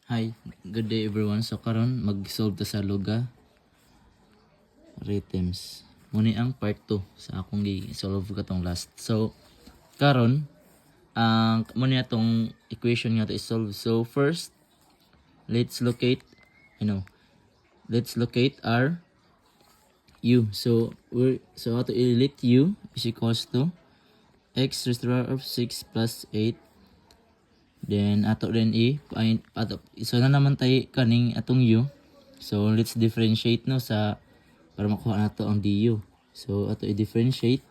Hi, good day everyone. So karon mag-solve ta sa loga rhythms. Muni ang part 2 sa akong gi-solve katong last. So karon ang muni atong equation nga to i-solve. So first, let's locate, let's locate our u. So ato i-let u is equals to x raised to the power of 6 plus 8. Then ato din so na naman tayo kaning atong u. So let's differentiate no sa para makuha nato ang du. So ato i-differentiate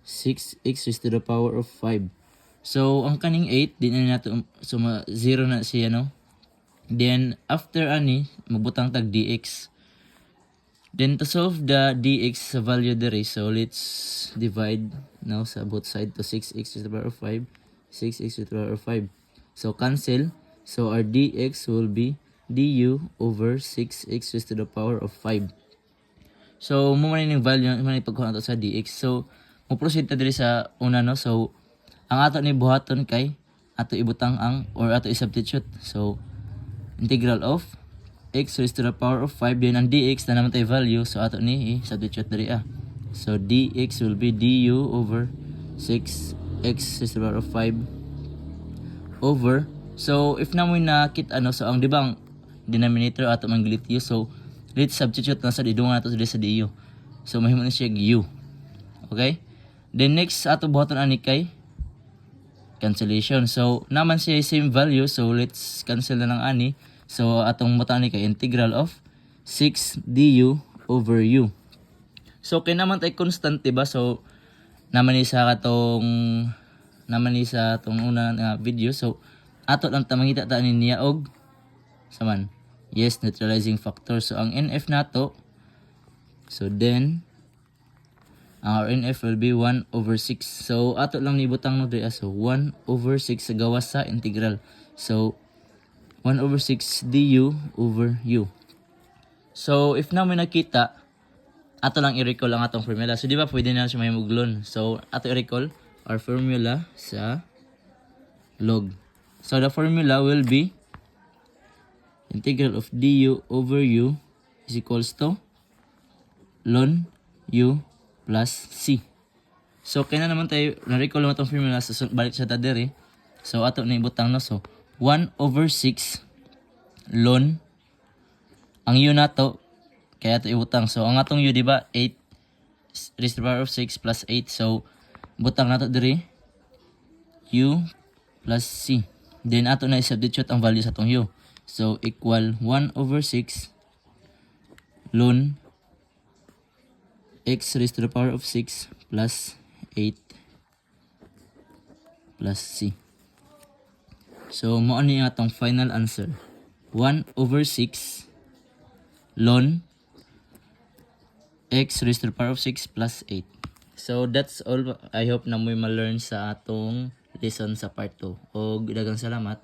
6x raised to the power of 5. So ang kaning 8 din na nato, so 0 na siya no. Then after ani magbutang tag dx. Then to solve the dx sa value dere, so let's divide now sa both side to 6x raised to the power of 5, 6x raised to the power of 5. So cancel. So our dx will be du over 6x raised to the power of 5. So mo man yung value man ipagkuha nato sa dx. So mo proceed ta diri sa una no. So ang ato ni buhaton kay ato ibutang ang or ato i-substitute. So integral of x raised to the power of 5, then ang dx na naman tayo value, so ato ni i-substitute diri So dx will be du over 6x raised to the power of 5 over, so if namoy nakita so ang di ba ang denominator ato man gilit u, so let's substitute na sa didungan nato sa du. So mahimo na siya u. Okay? Then next ato buhaton ani kay cancellation. So naman siya same value, so let's cancel na lang ani. So atong buhaton ani kay integral of 6 du over u. So kay naman tay constant diba? So naman ni sa atong una nga video. So ato lang ta mangita ta niya og saman, yes, neutralizing factor. So ang NF nato, so then our NF will be 1 over 6. So ato lang nibutang no diri, so 1 over 6 sa gawas sa integral. So 1 over 6 du over u. So if na may nakita, ato lang i-recall ang atong formula. So di ba pwede na siya may muglon. So ato i-recall our formula sa log. So the formula will be integral of du over u is equals to ln u plus c. So kaya na naman tayo na-recall naman itong formula, so balik sa tadere. So ato na ibutang no. So 1 over 6 ln ang u nato kaya ato ibutang. So ang atong u di ba 8 raised to the power of 6 plus 8. So butang nato diri u plus c. Then ato na i-substitute ang value sa atong u. So equal 1 over 6 ln x raised to the power of 6 plus 8 plus c. So mo ani atong final answer. 1 over 6 ln x raised to the power of 6 plus 8. So that's all. I hope na mo'y ma-learn sa atong lesson sa part 2. O daghang salamat.